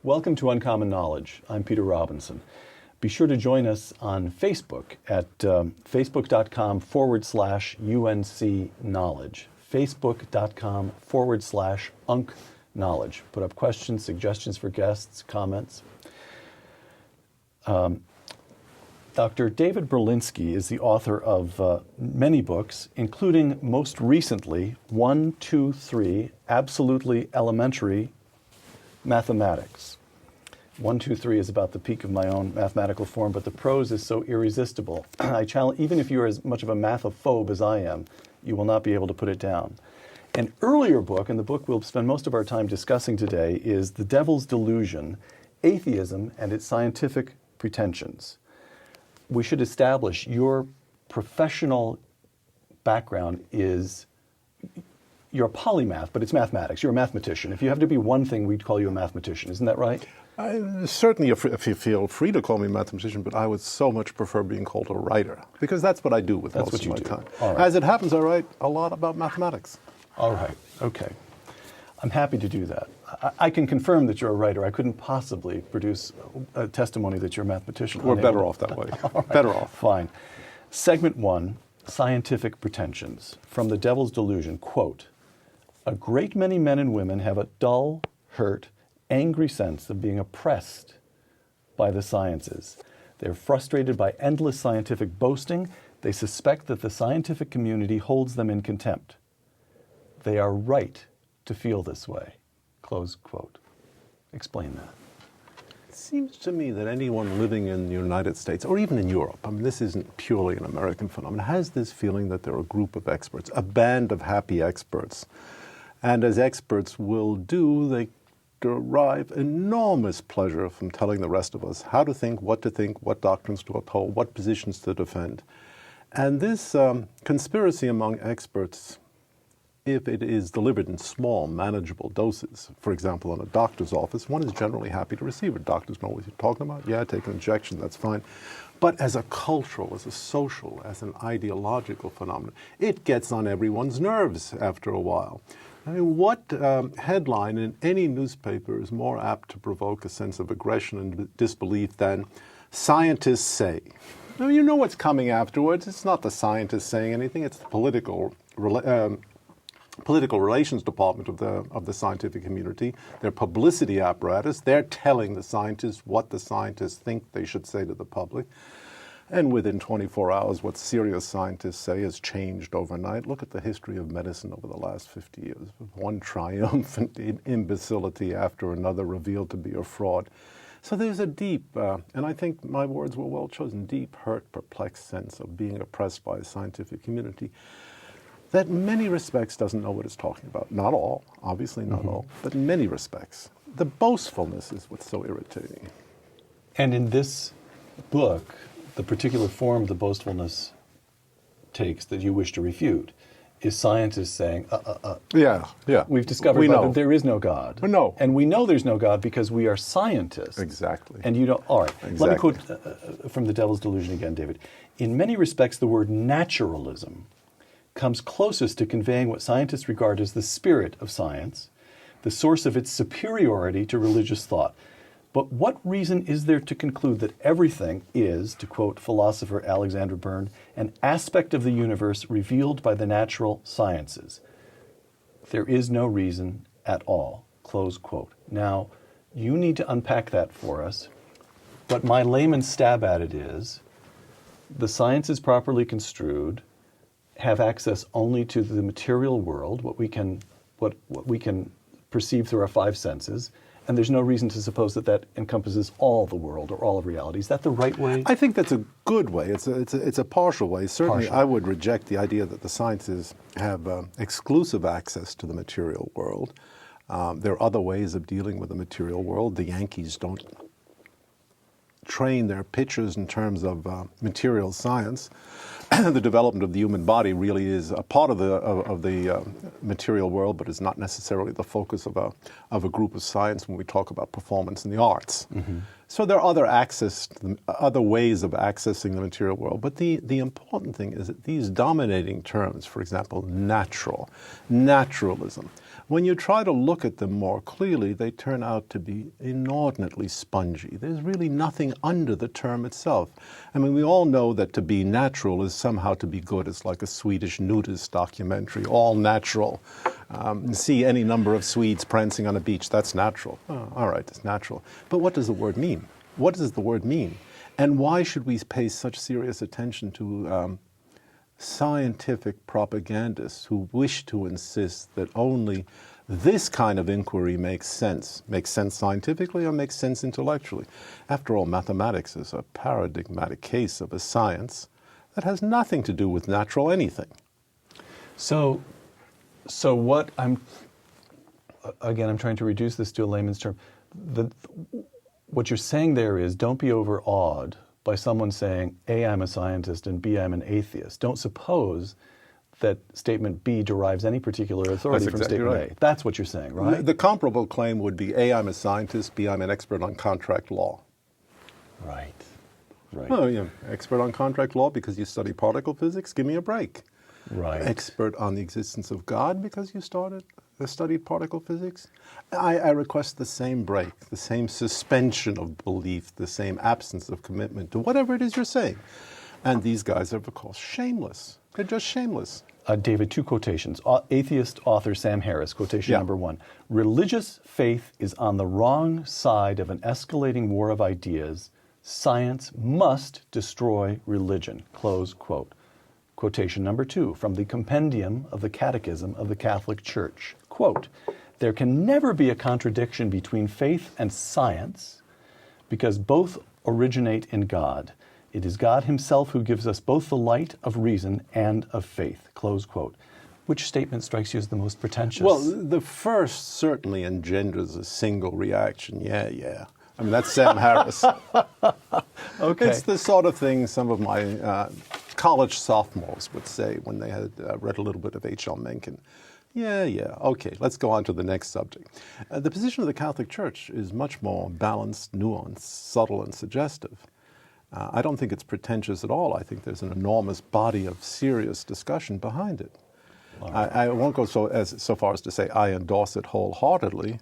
Welcome to Uncommon Knowledge. I'm Peter Robinson. Be sure to join us on Facebook at facebook.com/UNC Knowledge. Facebook.com/UNC Knowledge. Put up questions, suggestions for guests, comments. Dr. David Berlinski is the author of many books, including most recently 1, 2, 3, Absolutely Elementary Mathematics. 1, 2, 3 is about the peak of my own mathematical form, but the prose is so irresistible. I challenge, even if you're as much of a mathophobe as I am, you will not be able to put it down. An earlier book, and the book we'll spend most of our time discussing today, is The Devil's Delusion, Atheism and Its Scientific Pretensions. We should establish your professional background is, you're a polymath, but it's mathematics. You're a mathematician. If you have to be one thing, we'd call you a mathematician. Isn't that right? Certainly, if you feel free to call me a mathematician, but I would so much prefer being called a writer, because that's what I do with most of my time. All right. As it happens, I write a lot about mathematics. All right. Okay. I'm happy to do that. I can confirm that you're a writer. I couldn't possibly produce a testimony that you're a mathematician. We're better off that way. Right. Better off. Fine. Segment 1, Scientific Pretensions. From The Devil's Delusion, quote, "A great many men and women have a dull, hurt, angry sense of being oppressed by the sciences. They're frustrated by endless scientific boasting. They suspect that the scientific community holds them in contempt. They are right to feel this way." Close quote. Explain that. It seems to me that anyone living in the United States, or even in Europe, I mean, this isn't purely an American phenomenon, has this feeling that they're a group of experts, a band of happy experts. And as experts will do, they derive enormous pleasure from telling the rest of us how to think, what doctrines to uphold, what positions to defend. And this conspiracy among experts, if it is delivered in small, manageable doses, for example, in a doctor's office, one is generally happy to receive it. Doctors know what you're talking about. Yeah, take an injection, that's fine. But as a cultural, as a social, as an ideological phenomenon, it gets on everyone's nerves after a while. I mean, what headline in any newspaper is more apt to provoke a sense of aggression and disbelief than "scientists say"? Now, you know what's coming afterwards. It's not the scientists saying anything. It's the political relations department of the scientific community, their publicity apparatus. They're telling the scientists what the scientists think they should say to the public. And within 24 hours, what serious scientists say has changed overnight. Look at the history of medicine over the last 50 years. One triumphant imbecility after another revealed to be a fraud. So there's a deep, and I think my words were well chosen, deep, hurt, perplexed sense of being oppressed by a scientific community that in many respects doesn't know what it's talking about. Not all, obviously not all, but in many respects. The boastfulness is what's so irritating. And in this book, the particular form the boastfulness takes that you wish to refute is scientists saying, Yeah. we've discovered that there is no God. No. And we know there's no God because we are scientists. Exactly. And you don't, all right. Exactly. Let me quote from The Devil's Delusion again, David. "In many respects, the word naturalism comes closest to conveying what scientists regard as the spirit of science, the source of its superiority to religious thought. But what reason is there to conclude that everything is, to quote philosopher Alexander Byrne, an aspect of the universe revealed by the natural sciences? There is no reason at all." Close quote. Now, you need to unpack that for us. But my layman's stab at it is, the sciences properly construed have access only to the material world, what we can perceive through our five senses, and there's no reason to suppose that that encompasses all the world or all of reality. Is that the right way? I think that's a good way. It's a partial way. Certainly, Partial. I would reject the idea that the sciences have exclusive access to the material world. There are other ways of dealing with the material world. The Yankees don't train their pitchers in terms of material science. The development of the human body really is a part of the material world, but is not necessarily the focus of a group of science when we talk about performance in the arts. Mm-hmm. So there are other ways of accessing the material world. But the important thing is that these dominating terms, for example, naturalism, when you try to look at them more clearly, they turn out to be inordinately spongy. There's really nothing under the term itself. I mean, we all know that to be natural is somehow to be good. It's like a Swedish nudist documentary, all natural. See any number of Swedes prancing on a beach, that's natural. Oh, all right, it's natural. But what does the word mean? What does the word mean? And why should we pay such serious attention to scientific propagandists who wish to insist that only this kind of inquiry makes sense scientifically or makes sense intellectually? After all, mathematics is a paradigmatic case of a science that has nothing to do with natural anything. So what I'm trying to reduce this to a layman's term. What you're saying there is, don't be overawed by someone saying, A, I'm a scientist, and B, I'm an atheist. Don't suppose that statement B derives any particular authority from statement A. That's what you're saying, right? The comparable claim would be, A, I'm a scientist, B, I'm an expert on contract law. Right. Well, yeah, expert on contract law because you study particle physics, give me a break. Right. Expert on the existence of God because you studied particle physics. I request the same break, the same suspension of belief, the same absence of commitment to whatever it is you're saying. And these guys are, of course, shameless. They're just shameless. David, two quotations. Atheist author Sam Harris, quotation number 1. Religious faith is on the wrong side of an escalating war of ideas. Science must destroy religion. Close quote. Quotation number 2 from the Compendium of the Catechism of the Catholic Church. Quote, there can never be a contradiction between faith and science because both originate in God. It is God himself who gives us both the light of reason and of faith. Close quote. Which statement strikes you as the most pretentious? Well, the first certainly engenders a single reaction. Yeah. I mean, that's Sam Harris. Okay. It's the sort of thing some of my college sophomores would say when they had read a little bit of H.L. Mencken. Yeah, okay, let's go on to the next subject. The position of the Catholic Church is much more balanced, nuanced, subtle, and suggestive. I don't think it's pretentious at all. I think there's an enormous body of serious discussion behind it. I won't go so far as to say I endorse it wholeheartedly,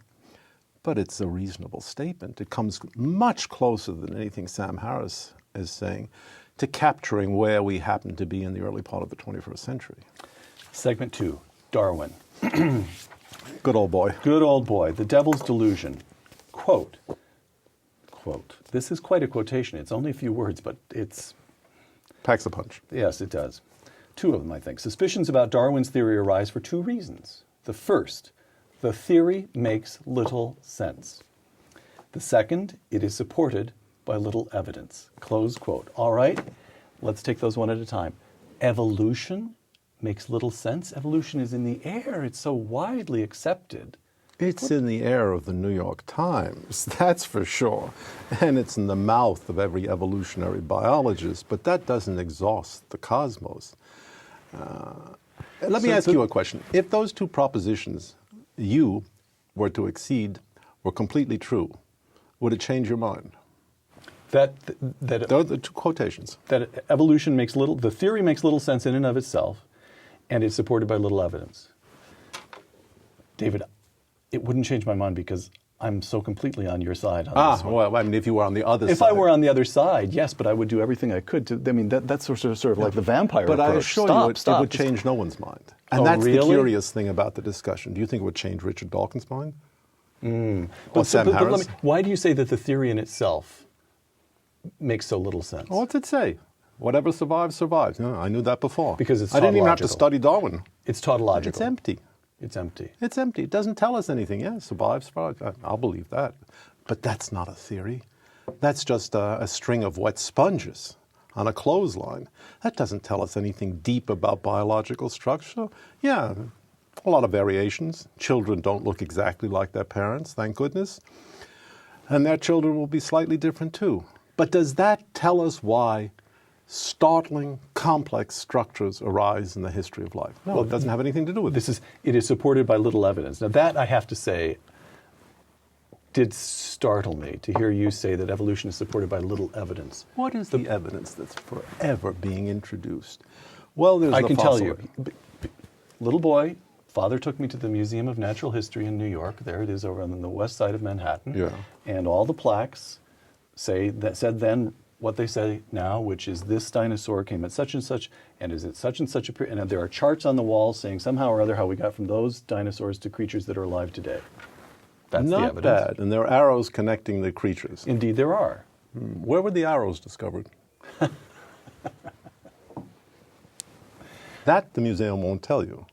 but it's a reasonable statement. It comes much closer than anything Sam Harris is saying to capturing where we happen to be in the early part of the 21st century. Segment 2, Darwin. Good old boy. Good old boy. The Devil's Delusion. Quote. This is quite a quotation. It's only a few words, but it's... Packs a punch. Yes, it does. 2 of them, I think. Suspicions about Darwin's theory arise for 2 reasons. The first, the theory makes little sense. The second, it is supported by little evidence. Close quote. All right, let's take those one at a time. Evolution makes little sense. Evolution is in the air. It's so widely accepted. It's in the air of the New York Times, that's for sure. And it's in the mouth of every evolutionary biologist, but that doesn't exhaust the cosmos. Let me ask you a question. If those 2 propositions you were to accede were completely true, would it change your mind? Those are the 2 quotations. That evolution makes the theory makes little sense in and of itself, and it's supported by little evidence. David, it wouldn't change my mind because I'm so completely on your side on this one. Well, I mean, if you were on the other side. If I were on the other side, yes, but I would do everything I could to, I mean, that's sort of like the vampire approach. But I assure you, it would change no one's mind. And that's the curious thing about the discussion. Do you think it would change Richard Dawkins' mind? Or Sam Harris? Why do you say that the theory in itself makes so little sense? What's it say? Whatever survives, survives. No, I knew that before. Because it's I didn't even have to study Darwin. It's tautological. It's empty. It's empty. It's empty. It doesn't tell us anything. Yeah, survive. I'll believe that. But that's not a theory. That's just a string of wet sponges on a clothesline. That doesn't tell us anything deep about biological structure. Yeah, a lot of variations. Children don't look exactly like their parents, thank goodness. And their children will be slightly different too. But does that tell us why startling, complex structures arise in the history of life? No, it doesn't have anything to do with it. It is supported by little evidence. Now that, I have to say, did startle me to hear you say that evolution is supported by little evidence. What is the evidence that's forever being introduced? Well, there's I the can fossil. tell you. Little boy, Father took me to the Museum of Natural History in New York. There it is over on the west side of Manhattan. Yeah. And all the plaques said then what they say now, which is this dinosaur came at such and is it such and such a period. And there are charts on the wall saying somehow or other how we got from those dinosaurs to creatures that are alive today. That's the Not evidence. bad. And there are arrows connecting the creatures. Indeed, there are. Where were the arrows discovered? That the museum won't tell you.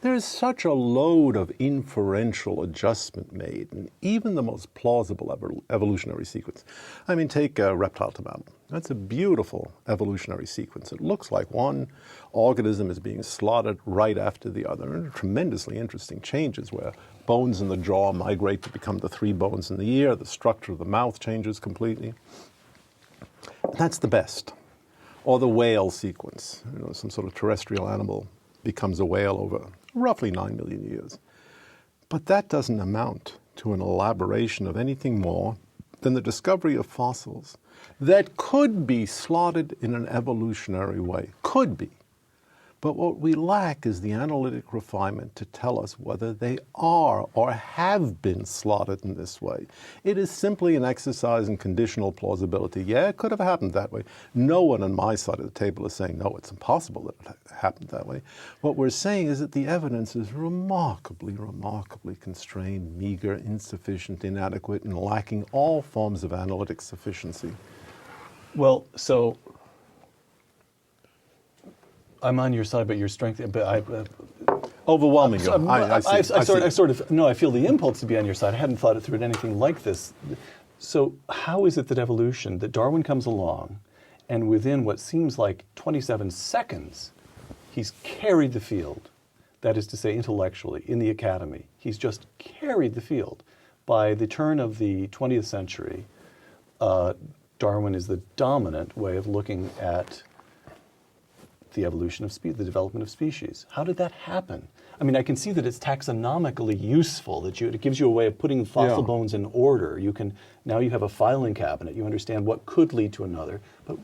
There is such a load of inferential adjustment made in even the most plausible evolutionary sequence. I mean, take reptile to mammal. That's a beautiful evolutionary sequence. It looks like one organism is being slaughtered right after the other, and tremendously interesting changes where bones in the jaw migrate to become the 3 bones in the ear, the structure of the mouth changes completely. That's the best. Or the whale sequence. Some sort of terrestrial animal becomes a whale over roughly 9 million years. But that doesn't amount to an elaboration of anything more than the discovery of fossils that could be slotted in an evolutionary way. Could be. But what we lack is the analytic refinement to tell us whether they are or have been slotted in this way. It is simply an exercise in conditional plausibility. Yeah, it could have happened that way. No one on my side of the table is saying, no, it's impossible that it happened that way. What we're saying is that the evidence is remarkably, remarkably constrained, meager, insufficient, inadequate, and lacking all forms of analytic sufficiency. Well, so I'm on your side, but your strength. But Overwhelming. I feel the impulse to be on your side. I hadn't thought it through at anything like this. So how is it that evolution, that Darwin comes along, and within what seems like 27 seconds, he's carried the field? That is to say, intellectually, in the academy. He's just carried the field. By the turn of the 20th century, Darwin is the dominant way of looking at the evolution of the development of species. How did that happen? I mean, I can see that it's taxonomically useful, that it gives you a way of putting fossil bones in order. Now you have a filing cabinet. You understand what could lead to another. But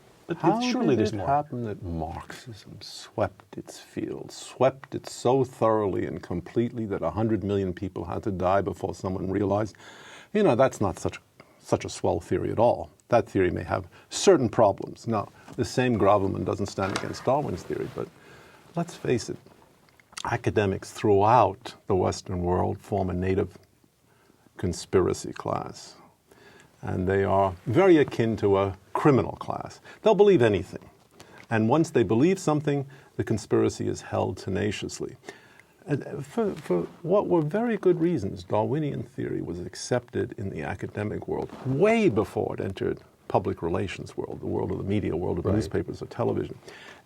surely there's more. How did it happen that Marxism swept its field, swept it so thoroughly and completely that 100 million people had to die before someone realized, that's not such a swell theory at all. That theory may have certain problems. Now, the same gravamen doesn't stand against Darwin's theory, but let's face it, academics throughout the Western world form a native conspiracy class. And they are very akin to a criminal class. They'll believe anything. And once they believe something, the conspiracy is held tenaciously. For what were very good reasons, Darwinian theory was accepted in the academic world way before it entered public relations world, the world of the media, world of newspapers or television.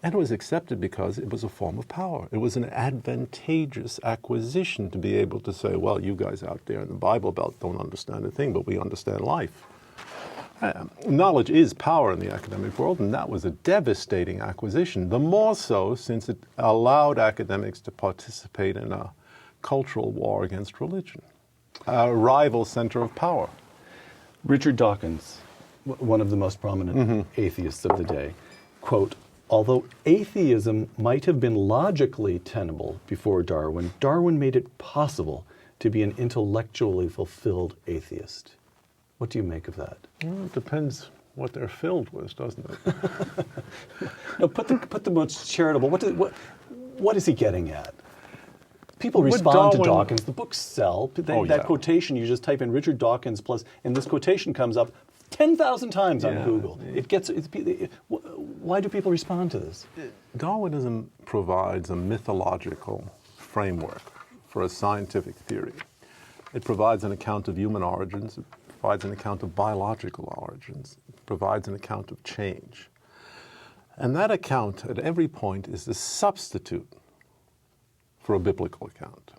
And it was accepted because it was a form of power. It was an advantageous acquisition to be able to say, well, you guys out there in the Bible Belt don't understand a thing, but we understand life. Knowledge is power in the academic world, and that was a devastating acquisition, the more so since it allowed academics to participate in a cultural war against religion, a rival center of power. Richard Dawkins, one of the most prominent atheists of the day, quote, although atheism might have been logically tenable before Darwin, Darwin made it possible to be an intellectually fulfilled atheist. What do you make of that? Well, it depends what they're filled with, doesn't it? No, put the most charitable. What is he getting at? People respond to Dawkins. The books sell. That quotation, you just type in Richard Dawkins plus, and this quotation comes up 10,000 times on Google. Why do people respond to this? Darwinism provides a mythological framework for a scientific theory. It provides an account of human origins. It provides an account of biological origins. It provides an account of change. And that account at every point is the substitute for a biblical account.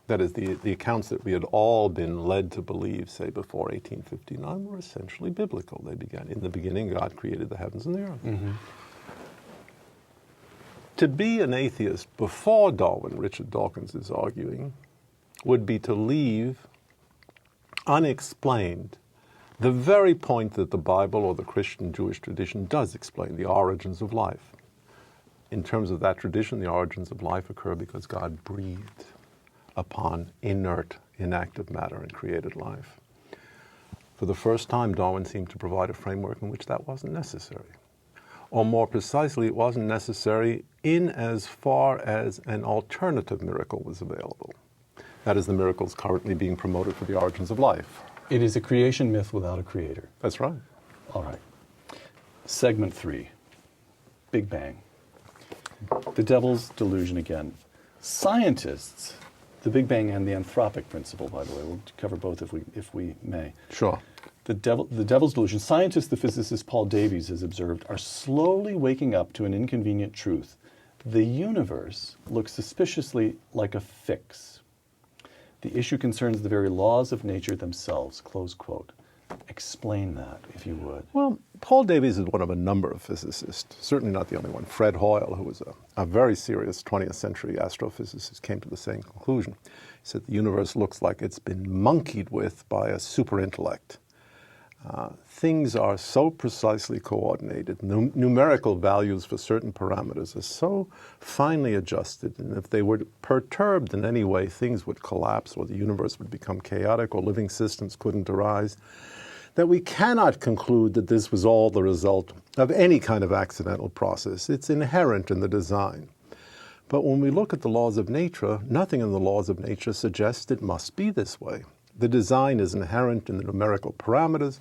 That is, the accounts that we had all been led to believe, say, before 1859 were essentially biblical. They began, in the beginning, God created the heavens and the earth. Mm-hmm. To be an atheist before Darwin, Richard Dawkins is arguing, would be to leave unexplained the very point that the Bible or the Christian Jewish tradition does explain, the origins of life. In terms of that tradition, the origins of life occur because God breathed. upon inert, inactive matter and created life. For the first time, Darwin seemed to provide a framework in which that wasn't necessary. Or more precisely, it wasn't necessary in as far as an alternative miracle was available. That is, the miracles currently being promoted for the origins of life. It is a creation myth without a creator. That's right. All right. Segment 3, Big Bang. The devil's delusion again. Scientists, the Big Bang and the Anthropic Principle, by the way, we'll cover both if we may. Sure. The devil's delusion. Scientists, the physicist Paul Davies has observed, are slowly waking up to an inconvenient truth. The universe looks suspiciously like a fix. The issue concerns the very laws of nature themselves, close quote. Explain that, if you would. Well, Paul Davies is one of a number of physicists, certainly not the only one. Fred Hoyle, who was a very serious 20th century astrophysicist, came to the same conclusion. He said the universe looks like it's been monkeyed with by a superintellect. Things are so precisely coordinated. Numerical values for certain parameters are so finely adjusted, and if they were perturbed in any way, things would collapse or the universe would become chaotic or living systems couldn't arise, that we cannot conclude that this was all the result of any kind of accidental process. It's inherent in the design. But when we look at the laws of nature, nothing in the laws of nature suggests it must be this way. The design is inherent in the numerical parameters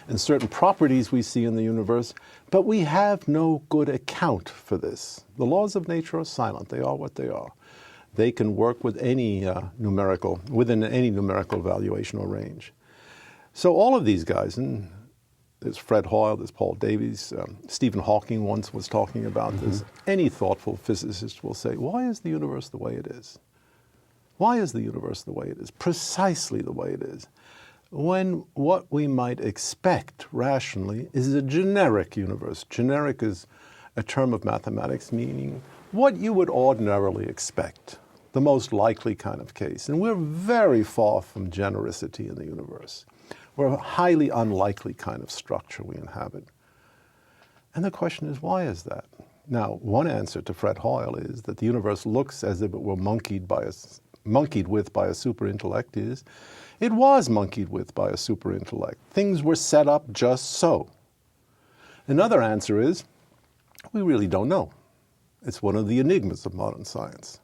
and certain properties we see in the universe, but we have no good account for this. The laws of nature are silent. They are what they are. They can work with any within any numerical valuation or range. So all of these guys, and there's Fred Hoyle, there's Paul Davies, Stephen Hawking once was talking about this. Any thoughtful physicist will say, why is the universe the way it is? Why is the universe the way it is? Precisely the way it is. When what we might expect rationally is a generic universe. Generic is a term of mathematics meaning what you would ordinarily expect, the most likely kind of case. And we're very far from genericity in the universe. We're a highly unlikely kind of structure we inhabit. And the question is, why is that? Now, one answer to Fred Hoyle is that the universe looks as if it were monkeyed with by a superintellect is, it was monkeyed with by a superintellect. Things were set up just so. Another answer is, we really don't know. It's one of the enigmas of modern science.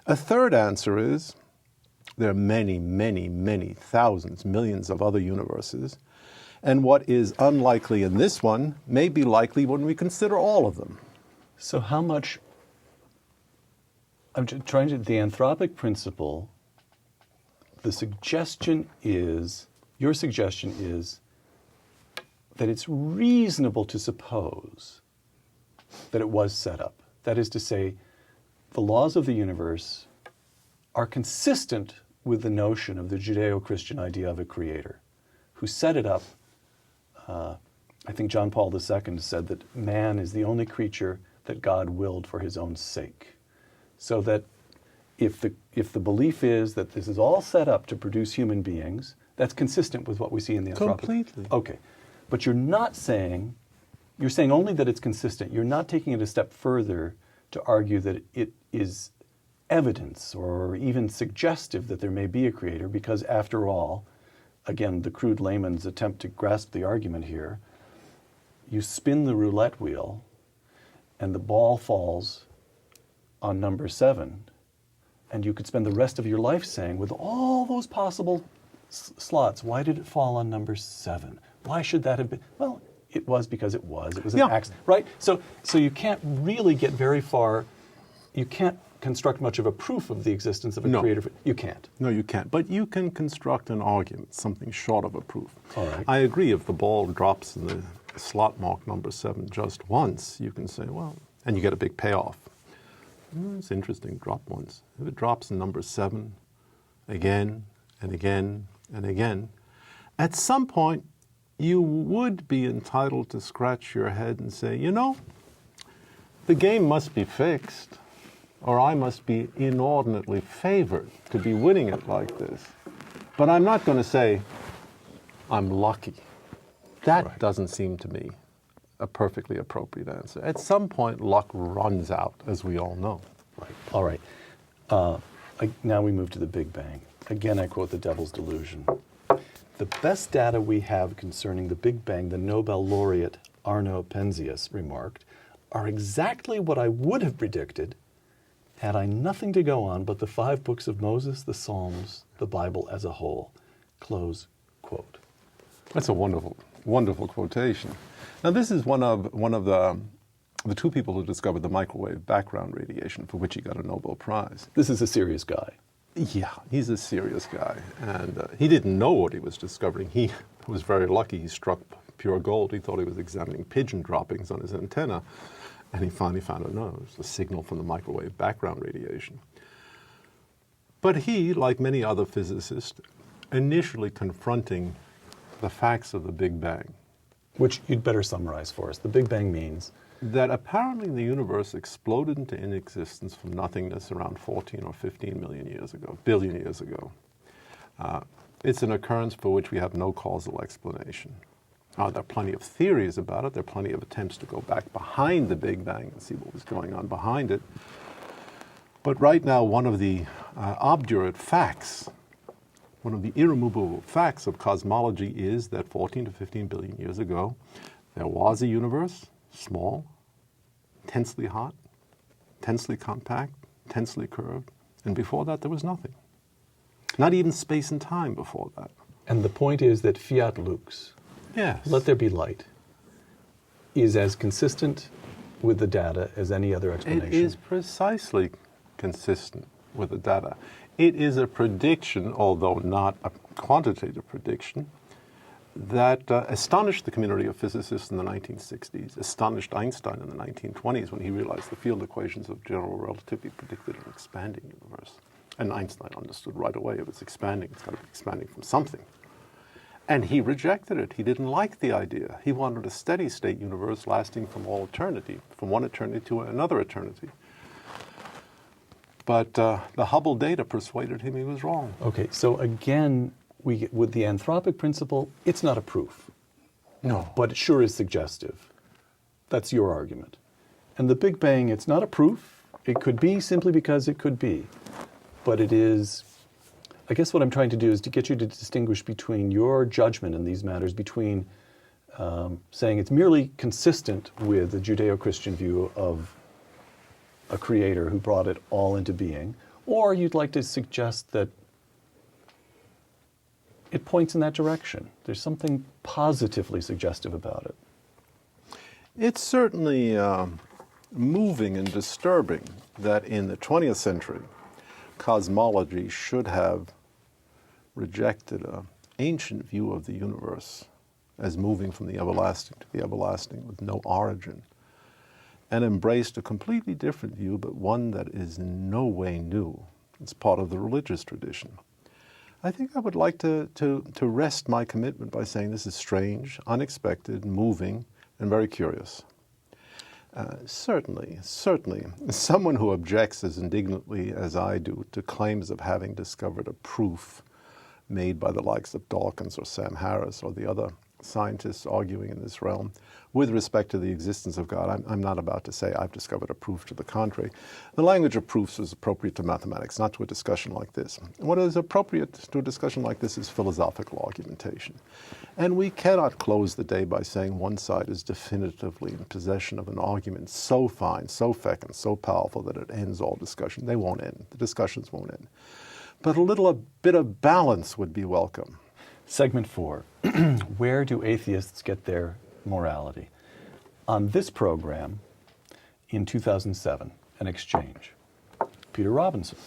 A third answer is, there are many, many, many thousands, millions of other universes, and what is unlikely in this one may be likely when we consider all of them. So how much, I'm trying to, the Anthropic Principle, your suggestion is that it's reasonable to suppose that it was set up. That is to say, the laws of the universe are consistent with the notion of the Judeo-Christian idea of a creator who set it up. I think John Paul II said that man is the only creature that God willed for his own sake. So that if the belief is that this is all set up to produce human beings, that's consistent with what we see in the Anthropic. Completely. Okay. But you're saying only that it's consistent. You're not taking it a step further to argue that it is evidence or even suggestive that there may be a creator, because after all, again, the crude layman's attempt to grasp the argument here, you spin the roulette wheel and the ball falls on number 7, and you could spend the rest of your life saying, with all those possible slots, why did it fall on number 7? Why should that have been? Well, it was because it was. It was an accident, right? So you can't really get very far. You can't construct much of a proof of the existence of a creator. You can't. No, you can't. But you can construct an argument, something short of a proof. All right. I agree. If the ball drops in the slot mark number 7 just once, you can say, well, and you get a big payoff. It's interesting, drop once. If it drops in number 7 again and again and again, at some point you would be entitled to scratch your head and say, you know, the game must be fixed, or I must be inordinately favored to be winning it like this. But I'm not going to say, I'm lucky. That doesn't seem to me a perfectly appropriate answer. At some point, luck runs out, as we all know. Right. All right. Now we move to the Big Bang. Again, I quote the Devil's Delusion. The best data we have concerning the Big Bang, the Nobel laureate Arno Penzias remarked, are exactly what I would have predicted had I nothing to go on but the 5 books of Moses, the Psalms, the Bible as a whole. Close quote. That's a wonderful, wonderful quotation. Now, this is one of the 2 people who discovered the microwave background radiation, for which he got a Nobel Prize. This is a serious guy. Yeah, he's a serious guy, and he didn't know what he was discovering. He was very lucky. He struck pure gold. He thought he was examining pigeon droppings on his antenna, and he finally found out, no, it was a signal from the microwave background radiation. But he, like many other physicists, initially confronting the facts of the Big Bang. Which you'd better summarize for us. The Big Bang means that apparently the universe exploded into inexistence from nothingness around 14 or 15 billion years ago. It's an occurrence for which we have no causal explanation. There are plenty of theories about it. There are plenty of attempts to go back behind the Big Bang and see what was going on behind it. But right now, one of the obdurate facts, one of the irremovable facts of cosmology is that 14 to 15 billion years ago, there was a universe, small, tensely hot, tensely compact, tensely curved, and before that there was nothing. Not even space and time before that. And the point is that fiat lux, yes, let there be light, is as consistent with the data as any other explanation. It is precisely consistent with the data. It is a prediction, although not a quantitative prediction, that astonished the community of physicists in the 1960s, astonished Einstein in the 1920s when he realized the field equations of general relativity predicted an expanding universe. And Einstein understood right away if it's expanding, it's got to be expanding from something. And he rejected it. He didn't like the idea. He wanted a steady state universe lasting from all eternity, from one eternity to another eternity. But the Hubble data persuaded him he was wrong. Okay, so again, with the Anthropic Principle, it's not a proof. No. But it sure is suggestive. That's your argument. And the Big Bang, it's not a proof. It could be simply because it could be. But it is, I guess what I'm trying to do is to get you to distinguish between your judgment in these matters, between saying it's merely consistent with the Judeo-Christian view of a creator who brought it all into being, or you'd like to suggest that it points in that direction. There's something positively suggestive about it. It's certainly moving and disturbing that in the 20th century, cosmology should have rejected an ancient view of the universe as moving from the everlasting to the everlasting with no origin, and embraced a completely different view, but one that is in no way new. It's part of the religious tradition. I think I would like to rest my commitment by saying this is strange, unexpected, moving, and very curious. Certainly, someone who objects as indignantly as I do to claims of having discovered a proof made by the likes of Dawkins or Sam Harris or the other scientists arguing in this realm with respect to the existence of God. I'm not about to say I've discovered a proof to the contrary. The language of proofs is appropriate to mathematics, not to a discussion like this. What is appropriate to a discussion like this is philosophical argumentation. And we cannot close the day by saying one side is definitively in possession of an argument so fine, so fecund, so powerful that it ends all discussion. They won't end. The discussions won't end. But a bit of balance would be welcome. Segment 4, where do atheists get their morality? On this program, in 2007, an exchange. Peter Robinson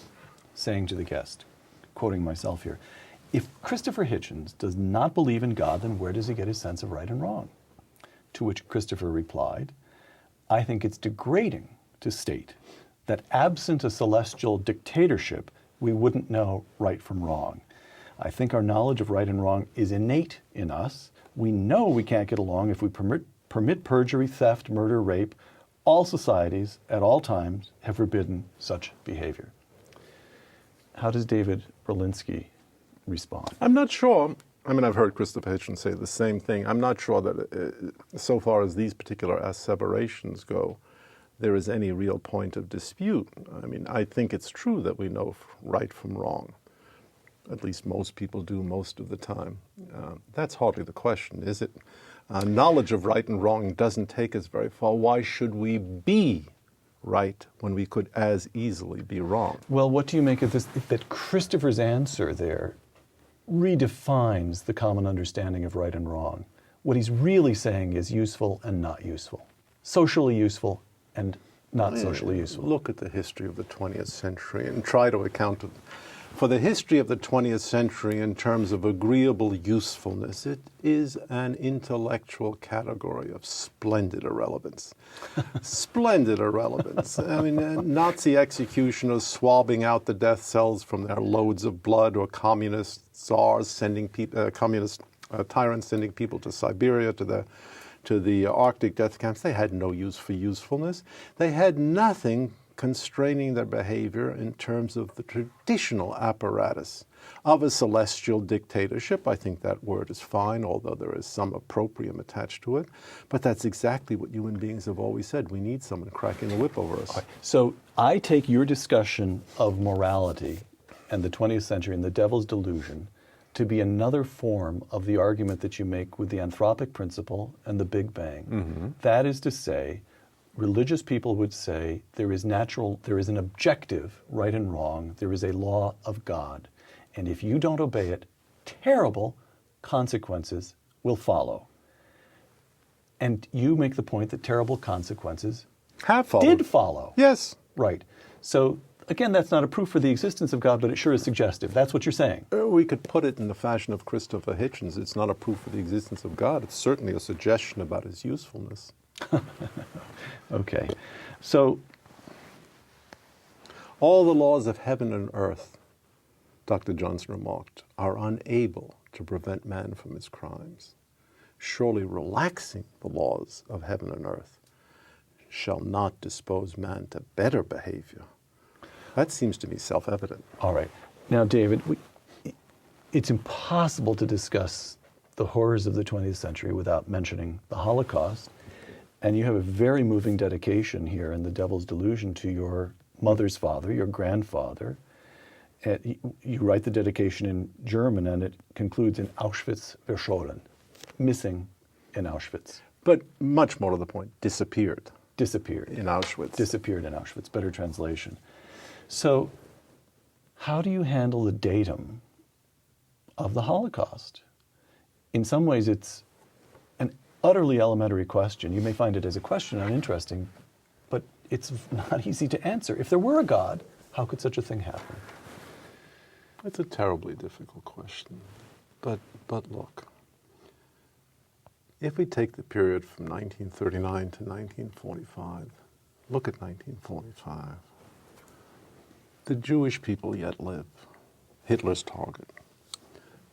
saying to the guest, quoting myself here, if Christopher Hitchens does not believe in God, then where does he get his sense of right and wrong? To which Christopher replied, I think it's degrading to state that absent a celestial dictatorship, we wouldn't know right from wrong. I think our knowledge of right and wrong is innate in us. We know we can't get along if we permit perjury, theft, murder, rape. All societies, at all times, have forbidden such behavior. How does David Berlinski respond? I'm not sure. I mean, I've heard Christopher Hitchens say the same thing. I'm not sure that so far as these particular asseverations go, there is any real point of dispute. I mean, I think it's true that we know right from wrong. At least most people do most of the time. That's hardly the question, is it? Knowledge of right and wrong doesn't take us very far. Why should we be right when we could as easily be wrong? Well, what do you make of this, that Christopher's answer there redefines the common understanding of right and wrong? What he's really saying is useful and not useful, socially useful and not socially useful. Look at the history of the 20th century and try to account for the history of the 20th century in terms of agreeable usefulness. It is an intellectual category of splendid irrelevance. Splendid irrelevance. I mean, Nazi executioners swabbing out the death cells from their loads of blood, or communist czars sending people, communist tyrants sending people to Siberia, to the Arctic death camps. They had no use for usefulness. They had nothing constraining their behavior in terms of the traditional apparatus of a celestial dictatorship. I think that word is fine, although there is some opprobrium attached to it. But that's exactly what human beings have always said. We need someone cracking the whip over us. Right. So I take your discussion of morality and the 20th century and the devil's delusion to be another form of the argument that you make with the Anthropic Principle and the Big Bang. Mm-hmm. That is to say, religious people would say there is an objective right and wrong, there is a law of God. And if you don't obey it, terrible consequences will follow. And you make the point that terrible consequences did follow. Yes. Right. So again, that's not a proof for the existence of God, but it sure is suggestive. That's what you're saying. We could put it in the fashion of Christopher Hitchens. It's not a proof for the existence of God. It's certainly a suggestion about his usefulness. Okay. So all the laws of heaven and earth, Dr. Johnson remarked, are unable to prevent man from his crimes. Surely relaxing the laws of heaven and earth shall not dispose man to better behavior. That seems to me self-evident. All right. Now, David, it's impossible to discuss the horrors of the 20th century without mentioning the Holocaust. And you have a very moving dedication here in The Devil's Delusion to your mother's father, your grandfather. You write the dedication in German, and it concludes in Auschwitz verschollen, missing in Auschwitz. But much more to the point, disappeared. Disappeared. In Auschwitz. Disappeared in Auschwitz, better translation. So how do you handle the datum of the Holocaust? In some ways, it's an utterly elementary question. You may find it as a question uninteresting, but it's not easy to answer. If there were a God, how could such a thing happen? It's a terribly difficult question. But look, if we take the period from 1939 to 1945, look at 1945. The Jewish people yet live. Hitler's target.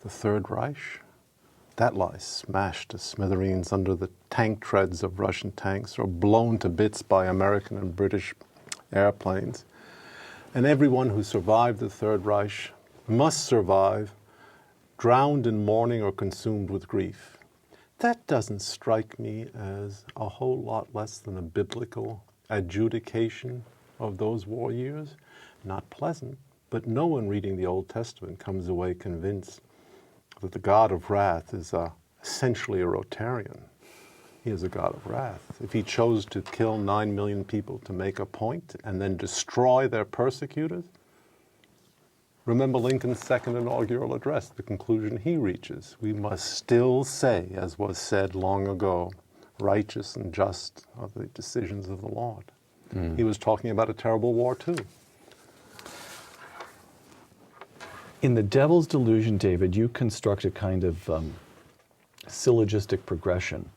The Third Reich, that lies smashed to smithereens under the tank treads of Russian tanks, or blown to bits by American and British airplanes. And everyone who survived the Third Reich must survive, drowned in mourning or consumed with grief. That doesn't strike me as a whole lot less than a biblical adjudication of those war years. Not pleasant, but no one reading the Old Testament comes away convinced that the God of wrath is essentially a Rotarian. He is a God of wrath. If he chose to kill 9 million people to make a point and then destroy their persecutors, remember Lincoln's second inaugural address, the conclusion he reaches. We must still say, as was said long ago, righteous and just are the decisions of the Lord. He was talking about a terrible war too. In The Devil's Delusion, David, you construct a kind of syllogistic progression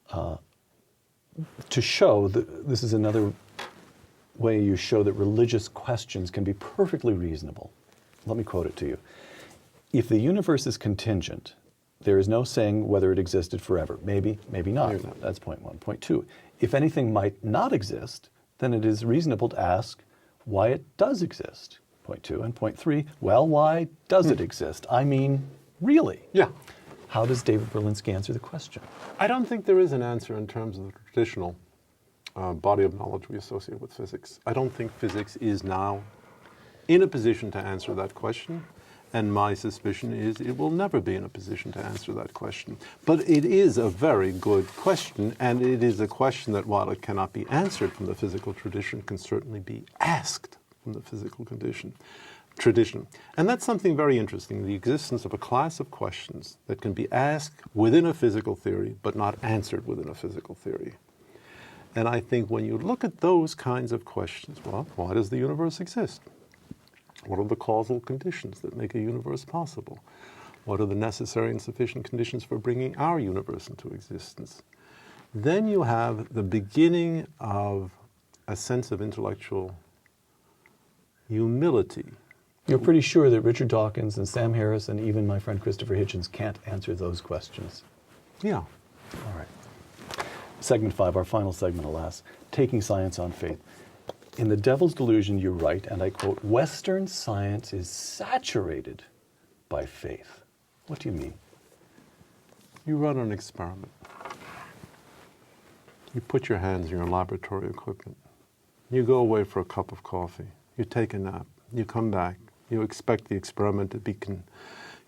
to show that this is another way you show that religious questions can be perfectly reasonable. Let me quote it to you. If the universe is contingent, there is no saying whether it existed forever. Maybe, maybe not. Maybe not. That's point one. Point two, if anything might not exist, then it is reasonable to ask why it does exist. Point two. And point three, well, why does it exist? I mean, really? Yeah. How does David Berlinski answer the question? I don't think there is an answer in terms of the traditional body of knowledge we associate with physics. I don't think physics is now in a position to answer that question, and my suspicion is it will never be in a position to answer that question. But it is a very good question, and it is a question that, while it cannot be answered from the physical tradition, can certainly be asked from the physical tradition. And that's something very interesting, the existence of a class of questions that can be asked within a physical theory, but not answered within a physical theory. And I think when you look at those kinds of questions, well, why does the universe exist? What are the causal conditions that make a universe possible? What are the necessary and sufficient conditions for bringing our universe into existence? Then you have the beginning of a sense of intellectual humility. You're pretty sure that Richard Dawkins and Sam Harris and even my friend Christopher Hitchens can't answer those questions. Yeah. All right. Segment 5, our final segment, alas, taking science on faith. In The Devil's Delusion, you write, and I quote, "Western science is saturated by faith." What do you mean? You run an experiment. You put your hands in your laboratory equipment. You go away for a cup of coffee. You take a nap. You come back. You expect the experiment to be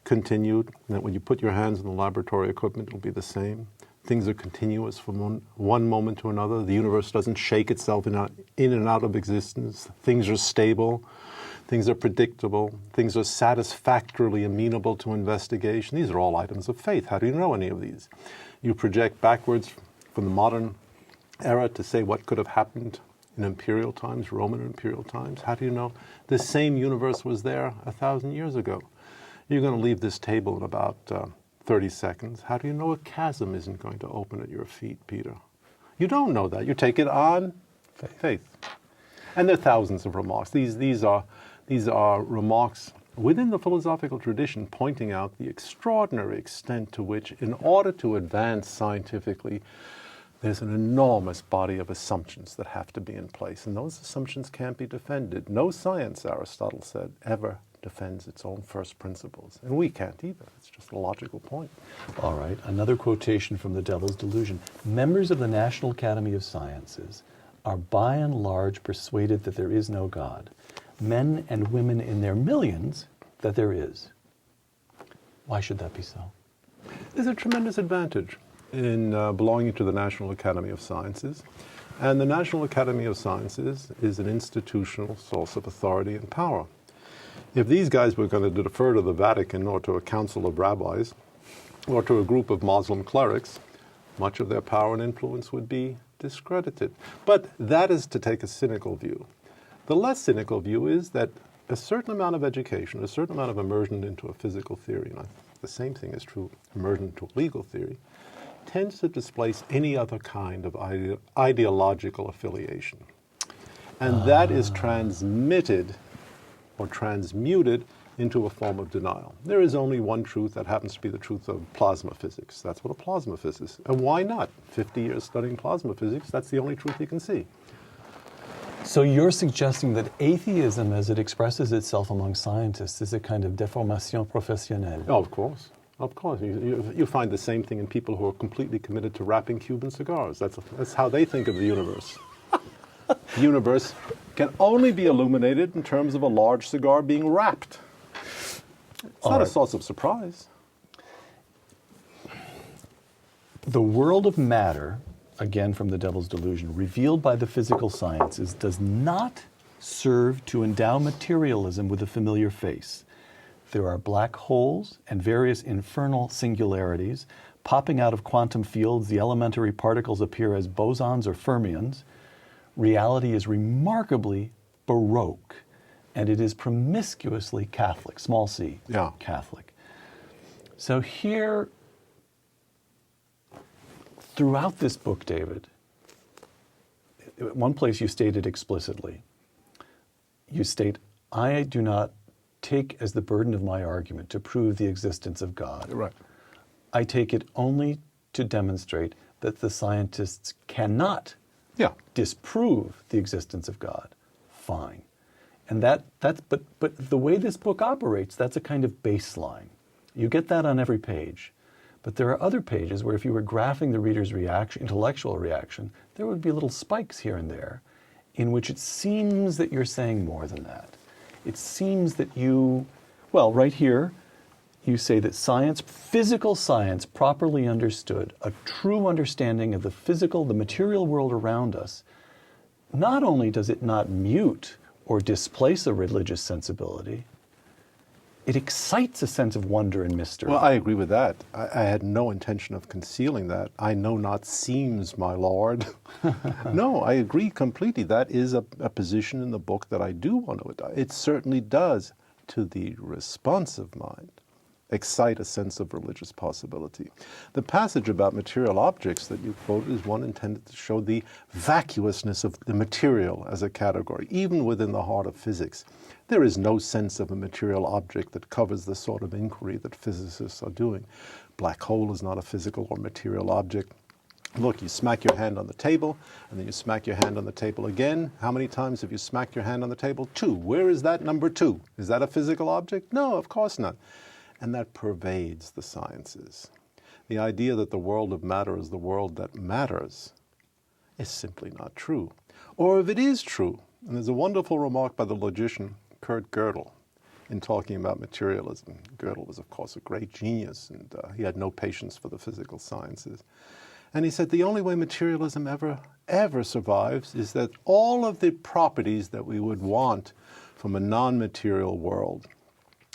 continued, and that when you put your hands in the laboratory equipment, it will be the same. Things are continuous from one moment to another. The universe doesn't shake itself in and out of existence. Things are stable. Things are predictable. Things are satisfactorily amenable to investigation. These are all items of faith. How do you know any of these? You project backwards from the modern era to say what could have happened in imperial times, Roman imperial times. How do you know the same universe was there 1,000 years ago? You're going to leave this table in about 30 seconds. How do you know a chasm isn't going to open at your feet, Peter? You don't know that. You take it on faith. And there are thousands of remarks. These are remarks within the philosophical tradition pointing out the extraordinary extent to which, in order to advance scientifically, there's an enormous body of assumptions that have to be in place, and those assumptions can't be defended. No science, Aristotle said, ever defends its own first principles, and we can't either. It's just a logical point. All right, another quotation from The Devil's Delusion. "Members of the National Academy of Sciences are by and large persuaded that there is no God. Men and women in their millions that there is." Why should that be so? There's a tremendous advantage in belonging to the National Academy of Sciences. And the National Academy of Sciences is an institutional source of authority and power. If these guys were going to defer to the Vatican or to a council of rabbis or to a group of Muslim clerics, much of their power and influence would be discredited. But that is to take a cynical view. The less cynical view is that a certain amount of education, a certain amount of immersion into a physical theory, and the same thing is true, immersion into a legal theory, tends to displace any other kind of ideological affiliation. And that is transmitted or transmuted into a form of denial. There is only one truth that happens to be the truth of plasma physics. That's what a plasma physicist, and why not? 50 years studying plasma physics, that's the only truth you can see. So you're suggesting that atheism, as it expresses itself among scientists, is a kind of déformation professionnelle? Oh, of course. Of course. You find the same thing in people who are completely committed to wrapping Cuban cigars. That's how they think of the universe. The universe can only be illuminated in terms of a large cigar being wrapped. It's not a source of surprise. The world of matter, again from The Devil's Delusion, revealed by the physical sciences, does not serve to endow materialism with a familiar face. There are black holes and various infernal singularities. Popping out of quantum fields, the elementary particles appear as bosons or fermions. Reality is remarkably Baroque, and it is promiscuously Catholic, small c, Catholic. So here, throughout this book, David, at one place you state it explicitly. You state, "I do not take as the burden of my argument to prove the existence of God. Right. I take it only to demonstrate that the scientists cannot disprove the existence of God." Fine. And but the way this book operates, that's a kind of baseline. You get that on every page. But there are other pages where if you were graphing the reader's reaction, intellectual reaction, there would be little spikes here and there in which it seems that you're saying more than that. It seems that you, well, right here, you say that science, physical science, properly understood, a true understanding of the physical, the material world around us, not only does it not mute or displace a religious sensibility, it excites a sense of wonder and mystery. Well, I agree with that. I had no intention of concealing that. I know not seems, my lord. No, I agree completely. That is a position in the book that I do want to adopt. It certainly does, to the responsive mind, excite a sense of religious possibility. The passage about material objects that you quoted is one intended to show the vacuousness of the material as a category, even within the heart of physics. There is no sense of a material object that covers the sort of inquiry that physicists are doing. Black hole is not a physical or material object. Look, you smack your hand on the table, and then you smack your hand on the table again. How many times have you smacked your hand on the table? 2. Where is that number 2? Is that a physical object? No, of course not. And that pervades the sciences. The idea that the world of matter is the world that matters is simply not true. Or if it is true, and there's a wonderful remark by the logician Kurt Gödel in talking about materialism. Gödel was, of course, a great genius, and he had no patience for the physical sciences. And he said the only way materialism ever survives is that all of the properties that we would want from a non-material world,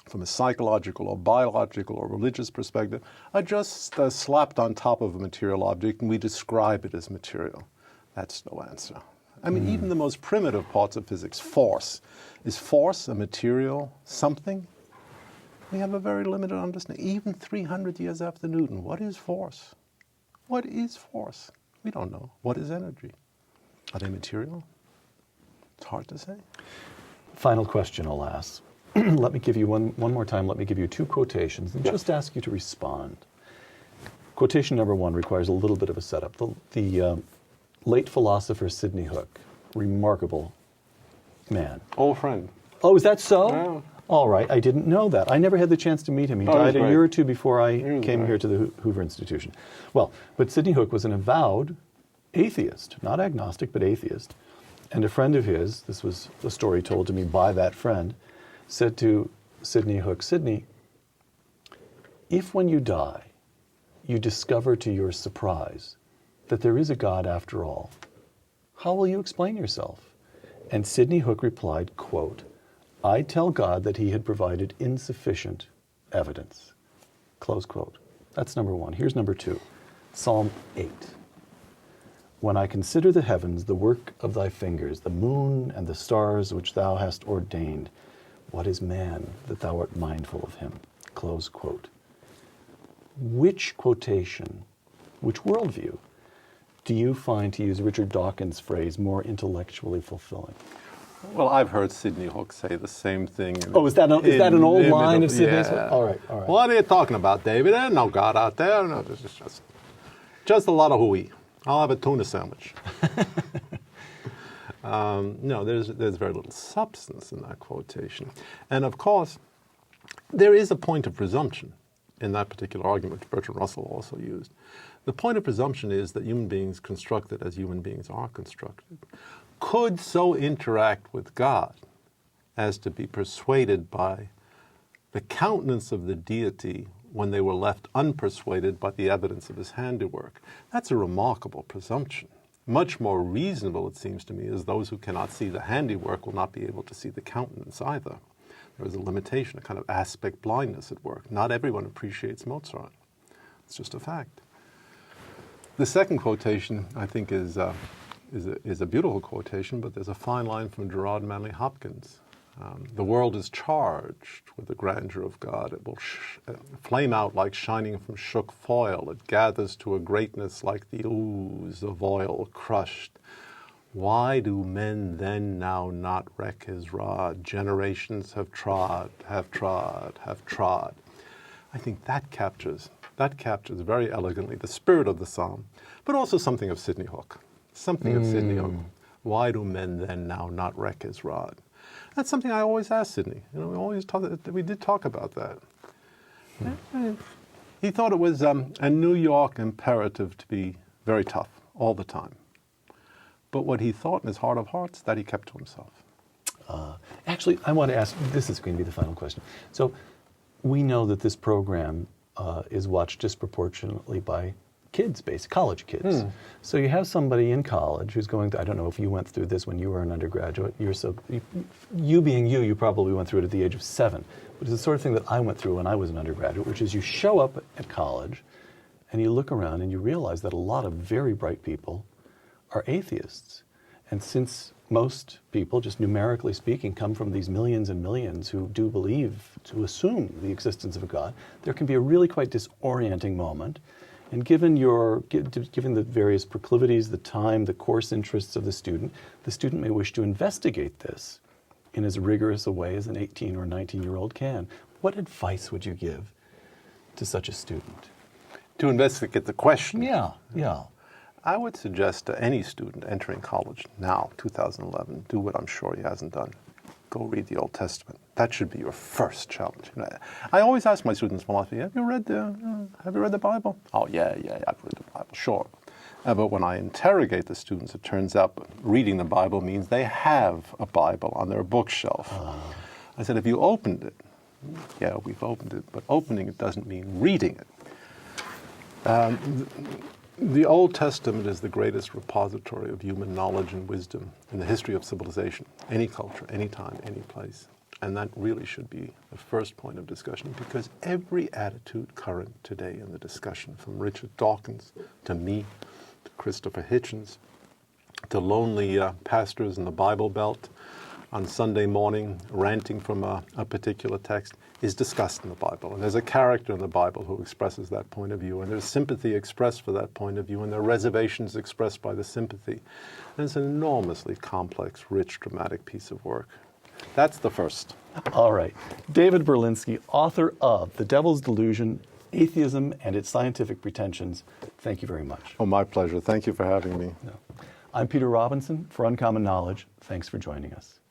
from a psychological or biological or religious perspective, are just slapped on top of a material object, and we describe it as material. That's no answer. I mean, even the most primitive parts of physics, force. Is force a material something? We have a very limited understanding. Even 300 years after Newton, what is force? What is force? We don't know. What is energy? Are they material? It's hard to say. Final question, alas. Let me give you one more time, let me give you 2 quotations and just ask you to respond. Quotation number 1 requires a little bit of a setup. The late philosopher Sidney Hook, remarkable man. Old friend. Oh, is that so? Yeah. All right, I didn't know that. I never had the chance to meet him. He died a year or 2 before I came here to the Hoover Institution. Well, but Sidney Hook was an avowed atheist, not agnostic, but atheist. And a friend of his, this was a story told to me by that friend, said to Sidney Hook, Sidney, if when you die, you discover to your surprise that there is a God after all, how will you explain yourself? And Sidney Hook replied, quote, I tell God that he had provided insufficient evidence, close quote. That's number 1. Here's number 2, Psalm 8. When I consider the heavens, the work of thy fingers, the moon and the stars which thou hast ordained, what is man that thou art mindful of him? Close quote. Which quotation, which worldview, do you find, to use Richard Dawkins' phrase, more intellectually fulfilling? Well, I've heard Sidney Hook say the same thing. Is that an old line of Sidney's? Yeah. All right. What are you talking about, David? There's no God out there. No, this is just a lot of hooey. I'll have a tuna sandwich. No, there's very little substance in that quotation. And of course, there is a point of presumption in that particular argument, which Bertrand Russell also used. The point of presumption is that human beings constructed as human beings are constructed could so interact with God as to be persuaded by the countenance of the deity when they were left unpersuaded by the evidence of his handiwork. That's a remarkable presumption. Much more reasonable, it seems to me, is those who cannot see the handiwork will not be able to see the countenance either. There is a limitation, a kind of aspect blindness at work. Not everyone appreciates Mozart. It's just a fact. The second quotation, I think, is a beautiful quotation, but there's a fine line from Gerard Manley Hopkins. The world is charged with the grandeur of God. It will flame out like shining from shook foil. It gathers to a greatness like the ooze of oil crushed. Why do men then now not wreck his rod? Generations have trod, have trod, have trod. I think that captures very elegantly the spirit of the psalm, but also something of Sidney Hook. Something of Sidney Hook. Why do men then now not wreck his rod? That's something I always ask Sidney. We did talk about that. He thought it was a New York imperative to be very tough all the time. But what he thought in his heart of hearts, that he kept to himself. Actually, I want to ask, this is going to be the final question. So we know that this program is watched disproportionately by kids, college kids. So you have somebody in college who's going to, I don't know if you went through this when you were an undergraduate, you being you probably went through it at the age of 7, but it's the sort of thing that I went through when I was an undergraduate, which is you show up at college and you look around and you realize that a lot of very bright people are atheists. And since most people, just numerically speaking, come from these millions and millions who do believe, to assume the existence of a God, there can be a really quite disorienting moment. And given the various proclivities, the time, the course interests of the student may wish to investigate this in as rigorous a way as an 18 or 19-year-old can. What advice would you give to such a student? To investigate the question? Yeah. I would suggest to any student entering college now, 2011, do what I'm sure he hasn't done. Go read the Old Testament. That should be your first challenge. I always ask my students, have you read the Bible? Oh, yeah, I've read the Bible, sure. But when I interrogate the students, it turns out reading the Bible means they have a Bible on their bookshelf. I said, if you opened it, yeah, we've opened it, but opening it doesn't mean reading it. The Old Testament is the greatest repository of human knowledge and wisdom in the history of civilization, any culture, any time, any place. And that really should be the first point of discussion, because every attitude current today in the discussion, from Richard Dawkins to me, to Christopher Hitchens, to lonely pastors in the Bible Belt on Sunday morning ranting from a particular text, is discussed in the Bible. And there's a character in the Bible who expresses that point of view, and there's sympathy expressed for that point of view, and there are reservations expressed by the sympathy. And it's an enormously complex, rich, dramatic piece of work. That's the first. All right. David Berlinski, author of The Devil's Delusion, Atheism and Its Scientific Pretensions. Thank you very much. Oh, my pleasure. Thank you for having me. I'm Peter Robinson for Uncommon Knowledge. Thanks for joining us.